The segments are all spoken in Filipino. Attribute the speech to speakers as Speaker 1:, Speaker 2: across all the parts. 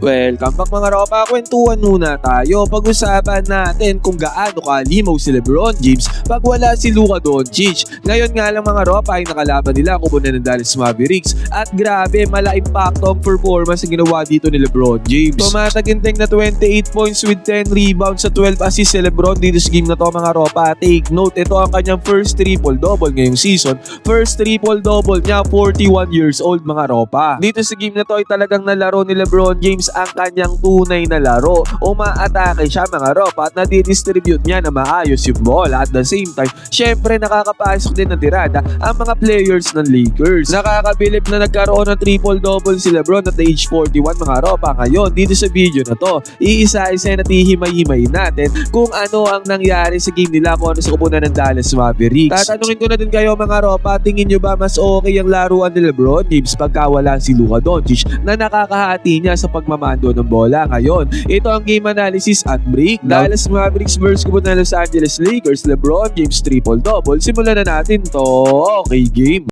Speaker 1: Welcome back mga ropa, kwentuhan muna tayo. Pag-usapan natin kung gaano kalimaw si Lebron James pag wala si Luka Doncic. Ngayon nga lang mga ropa ay nakalaban nila kupunan ng Dallas Mavericks at grabe mala-impacto ang performance na ginawa dito ni Lebron James. Tumataginting na 28 points with 10 rebounds sa 12 assists si Lebron dito sa game na to mga ropa. Take note, ito ang kanyang first triple-double ngayong season. First triple-double niya, 41 years old mga ropa. Dito sa game na to ay talagang nalaro ni Lebron James ang kanyang tunay na laro. Umaatake siya mga ropa at nadidistribute niya na maayos yung ball. At the same time, syempre nakakapasok din ng tirada ang mga players ng Lakers. Nakakabilib na nagkaroon ng triple-double si Lebron at age 41 mga ropa. Ngayon, dito sa video na to, iisa-isa na tihimay-himay natin kung ano ang nangyari sa game nila kung ano sa kupunan ng Dallas Mavericks. Tatanungin ko na din kayo mga ropa, tingin nyo ba mas okay ang laruan ni Lebron James pagka wala si Luka Doncic na nakakahati niya sa pagmamando ng bola? Ngayon, ito ang game analysis at breakdown. Dallas Mavericks versus kupunan ng Los Angeles Lakers. Lebron James triple-double. Simulan na natin to. Okay, game.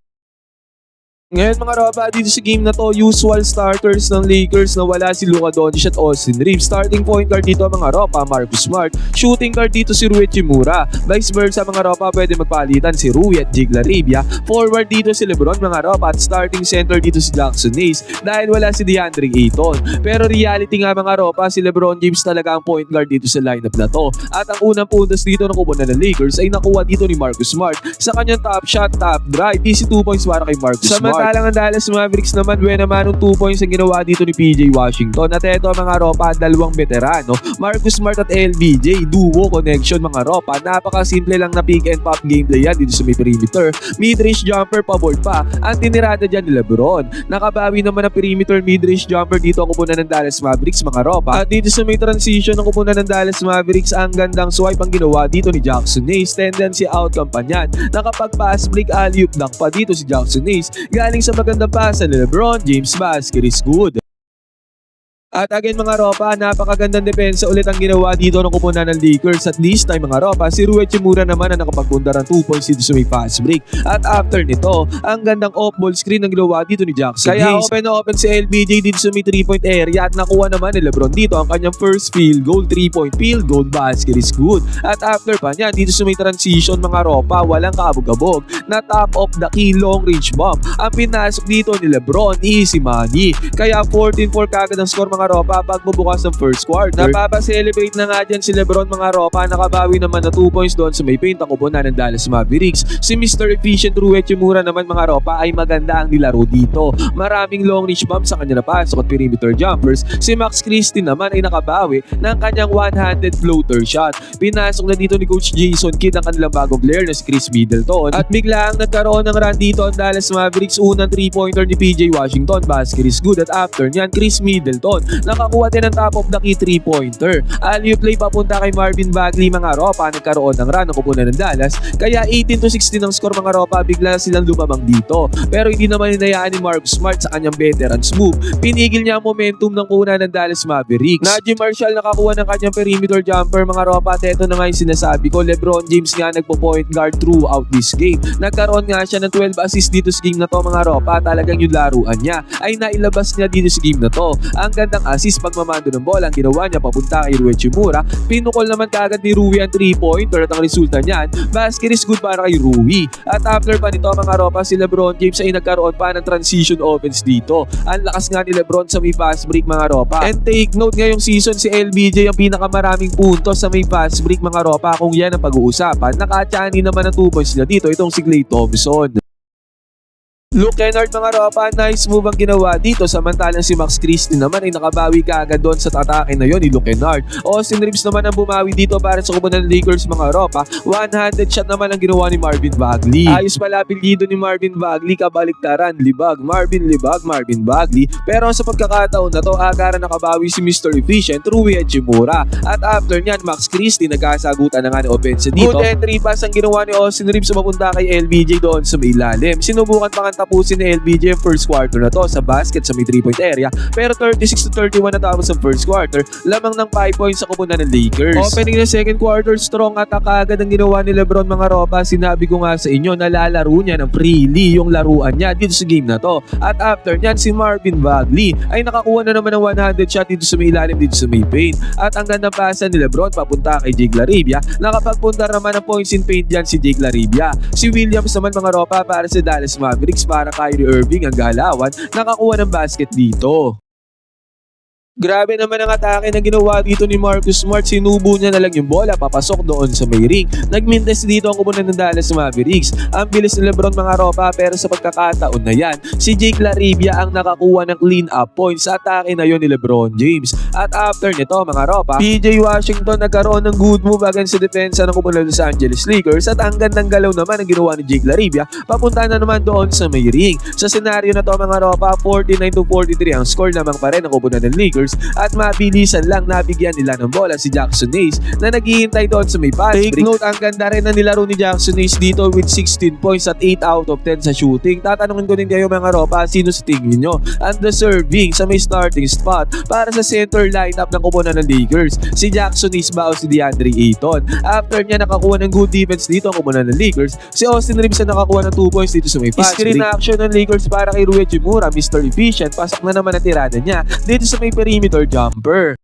Speaker 1: Ngayon mga ropa, dito sa game na to, usual starters ng Lakers na wala si Luka Doncic at Austin Reeves. Starting point guard dito mga ropa, Marcus Smart. Shooting guard dito si Rui Hachimura. Vice versa mga ropa, pwede magpalitan si Rui at Jake Larrabia. Forward dito si Lebron mga ropa at starting center dito si Jackson Hayes dahil wala si DeAndre Ayton. Pero reality nga mga ropa, si Lebron James talaga ang point guard dito sa lineup na to. At ang unang puntos dito ng kupunan ng Lakers ay nakuha dito ni Marcus Smart sa kanyang top shot, top drive. Easy 2 points para kay Marcus Smart. Samantalang ang Dallas Mavericks naman, naman ng 2 points ang ginawa dito ni PJ Washington. At eto mga ropa, dalawang veterano, Marcus Smart at LBJ, duo connection mga ropa. Napakasimple lang na pick and pop gameplay yan dito sa may perimeter. Mid-range jumper, pabord pa ang tinirada dyan ni Lebron. Nakabawi naman ang perimeter mid-range jumper dito ang kupunan ng Dallas Mavericks mga ropa. At dito sa may transition ng kupunan ng Dallas Mavericks, ang gandang swipe ang ginawa dito ni Jackson Hayes. Tendency outcome pa niyan. Nakapag-pass break alley-oop dunk pa dito si Jackson Hayes. Galing sa magandang pasa ni Lebron James, basket is good. At again mga ropa, napakagandang depensa ulit ang ginawa dito ng kupunan ng Lakers. At this time mga ropa, si Rui Hachimura naman ang nakapagpundar ng 2 points dito sa may fast break. At after nito, ang gandang off-ball screen ang ginawa dito ni Jackson Hayes. Kaya open na open si LBJ dito sa may 3-point area at nakuha naman ni Lebron dito ang kanyang first field goal, 3-point field goal, basket is good. At after pa niyan, dito sa may transition mga ropa, walang kabog-kabog na top of the key long range bomb. Ang pinasok dito ni Lebron, easy money. Kaya 14-4 kagad ang score mga ropa pagbubukas ng first quarter. Napapa-celebrate na nga dyan si Lebron mga ropa. Nakabawi naman na 2 points doon sa may paint ang kupunan ng Dallas Mavericks. Si Mr. Efficient Rui Hachimura naman mga ropa ay maganda ang nilaro dito. Maraming long range bomb sa kanya na pasok at perimeter jumpers. Si Max Christie naman ay nakabawi ng kanyang one-handed floater shot. Pinasok na dito ni Coach Jason Kidd ang kanilang bagong player na si Chris Middleton. At biglang nagkaroon ng run dito ang Dallas Mavericks. Unang 3-pointer ni PJ Washington, basket is good. At after nyan, Chris Middleton nakakuha din ng top of the key 3-pointer. Alley play papunta kay Marvin Bagley mga ropa. Nagkaroon ng run ng kupunan ng Dallas. Kaya 18-16 ang score mga ropa. Bigla silang lumamang dito. Pero hindi naman hinayaan ni Marcus Smart sa kanyang veterans move. Pinigil niya ang momentum ng kupunan ng Dallas Mavericks. Najee Marshall nakakuha ng kanyang perimeter jumper mga ropa. At eto na nga yung sinasabi ko. Lebron James nga nagpo-point guard throughout this game. Nagkaroon nga siya ng 12 assists dito sa game na to mga ropa. Talagang yung laruan niya ay nailabas niya dito sa game na to. Ang gandang assist pagmamando ng bola ang ginawa niya papunta kay Rui Hachimura. Pinukol naman kagad ni Rui ang 3-pointer at ang resulta niyan, basket is good para kay Rui. At after pa nito mga ropa, si Lebron James ay nagkaroon pa ng transition offense dito. Ang lakas nga ni Lebron sa may fast break mga ropa. And take note, ngayong season si LBJ ang pinakamaraming puntos sa may fast break mga ropa. Kung yan ang pag-uusapan, nakatyani naman ng 2 points na dito itong si Klay Thompson. Luke Kennard mga ropa, nice move ang ginawa dito. Samantalang si Max Christie naman ay nakabawi kaagad doon sa atake na yon ni Luke Kennard. Austin Reeves naman ang bumawi dito para sa kupunan ng Lakers mga ropa. One-handed shot naman ang ginawa ni Marvin Bagley. Ayos pala apelyido ni Marvin Bagley, kabaliktaran, libag, Marvin Bagley. Pero sa pagkakataon na to, agaran nakabawi si Mr. Efficient, Rui Hachimura. At after nyan, Max Christie nagkasagutan na nga ni offense dito. Good entry pass ang ginawa ni Austin Reeves mapunta kay LBJ doon sa may ilalim. Sinubukan pa nga tatapusin ni LBJ ang first quarter na to sa basket sa may 3-point area, pero 36-31 natapos ang first quarter, lamang ng 5 points sa kupunan ng Lakers. Opening ng second quarter, strong attack agad ang ginawa ni LeBron mga ropa. Sinabi ko nga sa inyo na lalaro niya ng freely yung laruan niya dito sa game na to. At after niyan, si Marvin Bagley ay nakakuha na naman ng 100 shot dito sa may ilalim dito sa may paint. At ang gandang pasa ni LeBron papunta kay Jake Larivia, nakapagpunta naman ng points in paint dyan si Jake Larivia. Si Williams naman mga ropa para sa Dallas Mavericks, para Kyrie Irving ang galawan, nakakuha ng basket dito. Grabe naman ang atake na ginawa dito ni Marcus Smart. Sinubo niya na lang yung bola papasok doon sa may ring. Nagmintes dito ang kupunan ng Dallas Mavericks. Ang bilis ni LeBron mga ropa, pero sa pagkakataon na yan, si Jake Larivia ang nakakuha ng clean up points sa atake na yon ni LeBron James. At after nito mga ropa, PJ Washington nagkaroon ng good move against sa depensa ng kupunan ng Los Angeles Lakers, at ang gandang galaw naman ang ginawa ni Jake Larivia papunta na naman doon sa may ring. Sa senaryo na to mga ropa, 49-43 ang score lamang pa rin ng kupunan ng Lakers, at mabilisan lang nabigyan nila ng bola si Jackson Hayes na naghihintay doon sa may pass. Take note, ang ganda rin na nilaro ni Jackson Hayes dito with 16 points at 8 out of 10 sa shooting. Tatanungin ko din kayo mga ropa, sino sa tingin nyo ang deserving sa may starting spot para sa center lineup ng kupunan ng Lakers? Si Jackson Hayes ba o si DeAndre Ayton? After niya nakakuha ng good defense dito ang kupunan ng Lakers, si Austin Reeves na nakakuha ng 2 points dito sa may pass. Screen action ng Lakers para kay Rui Hachimura, Mr. Efficient. Pasok na naman ang tirada niya dito sa may perimeter jumper.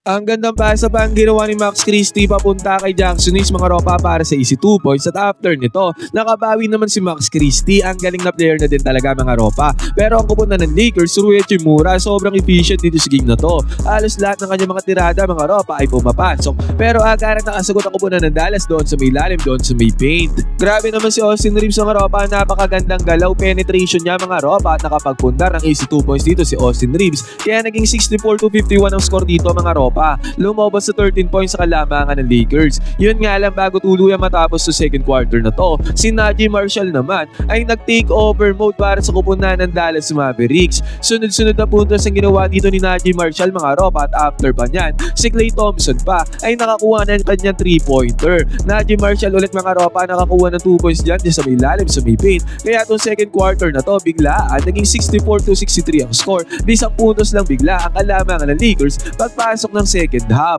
Speaker 1: Ang gandang pasa pa ang ginawa ni Max Christie papunta kay Jackson Hayes mga ropa para sa easy 2 points, at after nito, nakabawi naman si Max Christie. Ang galing na player na din talaga mga ropa. Pero ang kupunan ng Lakers, Rui Hachimura, sobrang efficient dito sa game na to. Halos lahat ng kanyang mga tirada mga ropa ay pumapasok. Pero agaran nakasagot ang kupunan ng Dallas doon sa may lalim, doon sa may paint. Grabe naman si Austin Reeves mga ropa, napakagandang galaw, penetration niya mga ropa, at nakapagpundar ng easy 2 points dito si Austin Reeves. Kaya naging 64-51 ang score dito mga ropa. Lumabas sa 13 points sa kalamangan ng Lakers. Yun nga lang, bago tuluyan matapos sa second quarter na to, si Najee Marshall naman ay nag-take over mode para sa kupunan ng Dallas Mavericks. Sunod-sunod na puntos ang ginawa dito ni Najee Marshall mga ropa, at after pa niyan, si Klay Thompson pa ay nakakuha ng kanyang 3-pointer. Najee Marshall ulit mga ropa nakakuha ng 2 points dyan sa may lalim, sa may paint. Kaya itong second quarter na to, biglaan naging 64-63 ang score. 10 puntos lang bigla ang kalamangan ng Lakers pagpasok ng second half.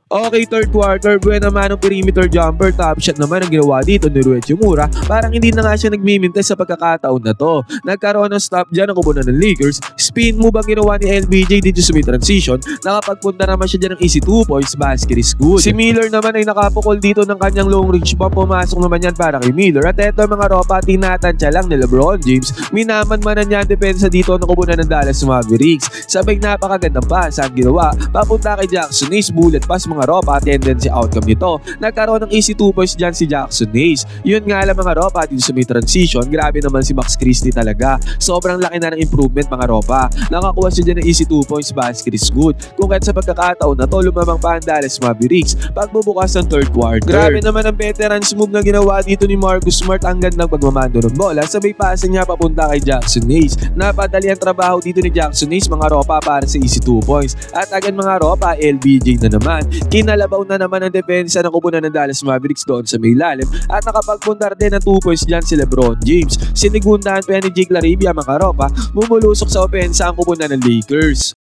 Speaker 1: Okay, third quarter, buwan naman ng perimeter jumper, top shot naman ang ginawa dito ni Rui Hachimura. Parang hindi na nga siya nagmimintes sa pagkakataon na to. Nagkaroon ng stop dyan ang kupunan ng Lakers. Spin move ang ginawa ni LBJ dito sa mid transition. Nakapagpunta naman siya dyan ng easy 2 points, basket is good. Si Miller naman ay nakapukol dito ng kanyang long range bomb. Pumasok naman yan para kay Miller. At eto mga ropa, tinatansya lang ni LeBron James. Minaman-manan niya ang depensa dito ng kupunan ng Dallas Mavericks. Sabay napakagandang pass ang ginawa papunta kay Jackson Hayes, bullet pass mga ropa, tendency outcome nito. Nagkaroon ng easy 2 points dyan si Jackson Hayes. Yun nga lang mga ropa, dito sa may transition, grabe naman si Max Christie talaga. Sobrang laki na ng improvement mga ropa. Nakakuha siya dyan ng easy 2 points, basket is good. Kung kahit sa pagkakataon na to, lumamang pa ang Dallas Mavericks pagbubukas ng third quarter. Grabe naman ang veterans move na ginawa dito ni Marcus Smart. Ang gandang pagmamando ng bola, sabay pasa niya papunta kay Jackson Hayes. Napadali ang trabaho dito ni Jackson Hayes mga ropa para sa easy 2 points. At agad mga ropa, LBJ na naman. Kinalabaw na naman ang depensa ng kupunan ng Dallas Mavericks doon sa may lalim, at nakapagpundar din ng 2 points dyan si LeBron James. Sinigundahan pa ni Jake Larivia mga ropa, bumulusok sa opensa ang kupunan ng Lakers.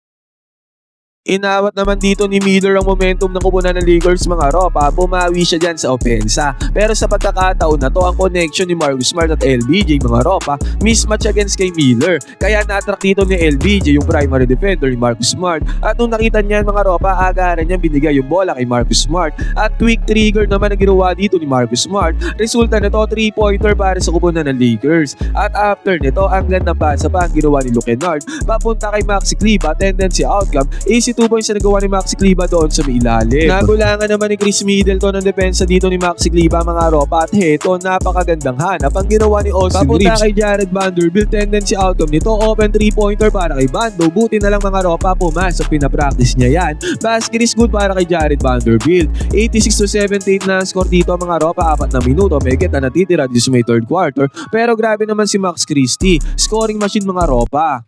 Speaker 1: Inawat naman dito ni Miller ang momentum ng kupunan ng Lakers mga ropa, bumawi siya dyan sa opensa. Pero sa pagkakataon na to, ang connection ni Marcus Smart at LBJ mga ropa, mismatch against kay Miller. Kaya na-attract dito ni LBJ yung primary defender ni Marcus Smart, at nung nakita niyan mga ropa, agaran niya binigay yung bola kay Marcus Smart, at quick trigger naman ang ginawa dito ni Marcus Smart. Resulta nito, 3-pointer para sa kupunan ng Lakers. At after nito, ang gandang pasa pa ang ginawa ni Luke Kennard papunta kay Maxi Kleber, tendency outcome, easy 2 points na nagawa ni Maxi Kleber doon sa may ilalim. Nagulangan naman ni Chris Middleton ang depensa dito ni Maxi Kleber mga ropa, at heto, napakagandang hanap ang ginawa ni Austin Reeves papunta kay Jared Vanderbilt, tendency outcome nito, open 3-pointer para kay Bando. Buti na lang mga ropa, pumasok, pinapractice niya yan. Basket is good para kay Jared Vanderbilt. 86-78 na score dito mga ropa, 4 na minuto, may get na natitira dito sa may third quarter. Pero grabe naman si Max Christie, scoring machine mga ropa.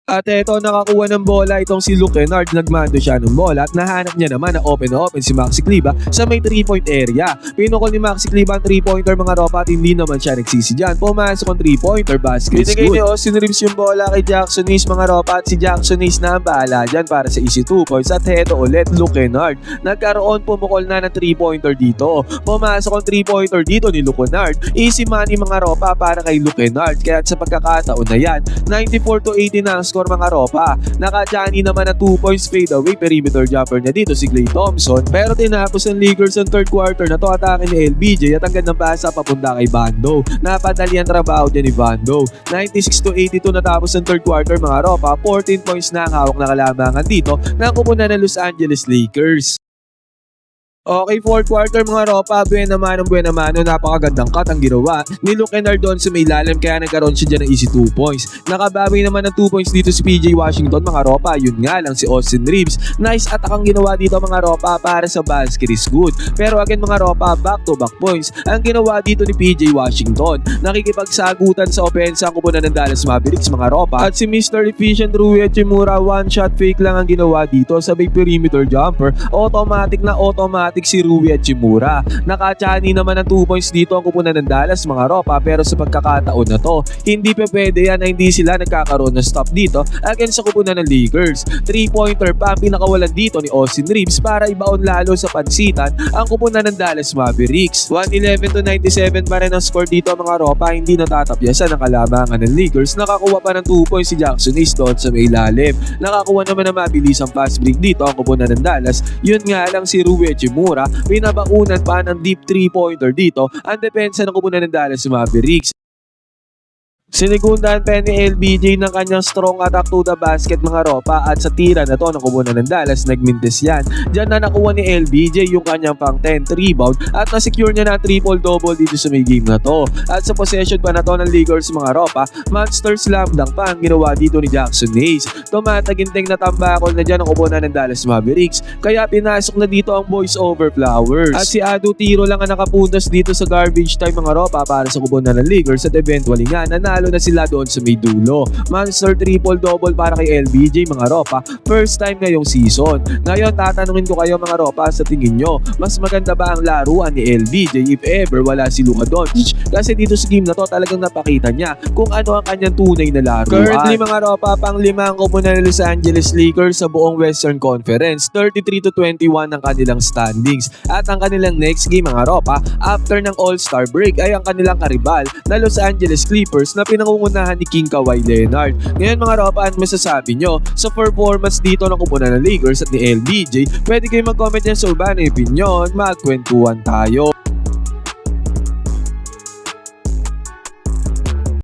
Speaker 1: At eto, nakakuha ng bola itong si Luke Kennard, nagmando siya ng bola at nahanap niya naman na open si Maxi Kliba sa may 3-point area. Pinukol ni Maxi Kliba ang 3-pointer mga ropa at hindi naman siya nagsisi dyan. Pumasok ang 3-pointer basket. Binigay ni Austin Reeves yung bola kay Jackson Hayes mga ropa at si Jackson Hayes na ang bahala dyan para sa easy 2 points. At eto ulit, Luke Kennard. Nagkaroon pumukol na ng 3-pointer dito. Pumasok ang 3-pointer dito ni Luke Kennard. Easy money mga ropa para kay Luke Kennard. Kaya sa pagkakataon na yan, 94-80 na ang score mga ropa. Naka-Johnny naman na 2 points fade away perimeter jumper niya dito si Klay Thompson. Pero tinapos ng Lakers ang third quarter na to atake ni LBJ at ang gandang pasa papunta kay Vando. Napadali ang trabaho niya ni Vando. 96-82 natapos ang third quarter mga ropa. 14 points na ang hawak na kalamangan dito ng kupunan ng Los Angeles Lakers. Okay, fourth quarter mga ropa, buena mano, napakagandang cut ang ginawa ni Luke Kennard doon sa may lalim kaya nagkaroon siya dyan ng easy 2 points. Nakabawi naman ng 2 points dito si PJ Washington mga ropa, yun nga lang si Austin Reeves. Nice attack ang ginawa dito mga ropa para sa basket is good. Pero again mga ropa, back to back points ang ginawa dito ni PJ Washington. Nakikipagsagutan sa opensa ang kupunan ng Dallas Mavericks mga ropa. At si Mr. Efficient Rui Hachimura, one shot fake lang ang ginawa dito sa may perimeter jumper. Automatic si Rui Hachimura. Naka-Chani naman ng 2 points dito ang kupunan ng Dallas mga ropa, pero sa pagkakataon na to, hindi pa pwede yan na hindi sila nagkakaroon ng stop dito against sa kupunan ng Lakers. 3-pointer pa ang pinakawalan dito ni Austin Reeves para ibaon lalo sa pansitan ang kupunan ng Dallas Mavericks. 111-97 pa rin ang score dito mga ropa, hindi natatapyasan ang kalamangan ng Lakers. Nakakuha pa ng 2 points si Jackson Hayes doon sa may ilalim. Nakakuha naman ng mabilisang fast break dito ang kupunan ng Dallas. Yun nga lang si Rui Hachimura pinabaunan pa ng deep 3-pointer dito ang depensa ng kupunan ng Dallas Mavericks. Sinigundahan pa ni LBJ ng kanyang strong attack to the basket mga ropa at sa tira na to ng kupunan ng Dallas nagmintis yan. Diyan na nakuha ni LBJ yung kanyang pang 10th rebound at na-secure niya na triple-double dito sa may game na to. At sa possession pa na to ng Lakers mga ropa, monster slam dunk pa ang ginawa dito ni Jackson Hayes. Tumataginting na tambakol na dyan ang kupunan ng Dallas Mavericks kaya pinasok na dito ang boys over flowers. At si Adu Tiro lang ang nakapuntas dito sa garbage time mga ropa para sa kupunan ng Lakers at eventually nga nanalo na sila doon sa may dulo. Monster triple-double para kay LBJ mga ropa, first time ngayong season. Ngayon tatanungin ko kayo mga ropa, sa tingin nyo, mas maganda ba ang laruan ni LBJ if ever wala si Luka Doncic? Kasi dito sa game na to talagang napakita niya kung ano ang kanyang tunay na laruan. Currently mga ropa, pang-lima ang kupunan ng Los Angeles Lakers sa buong Western Conference. 33-21 ang kanilang standings. At ang kanilang next game mga ropa, after ng All-Star break ay ang kanilang karibal na Los Angeles Clippers na pinangungunahan ni King Kawhi Leonard. Ngayon mga ropa, ano masasabi nyo sa performance dito ng kupunan ng Lakers at ni LBJ? Pwede kayo mag-comment yan sa urbano opinion, magkwentuhan tayo.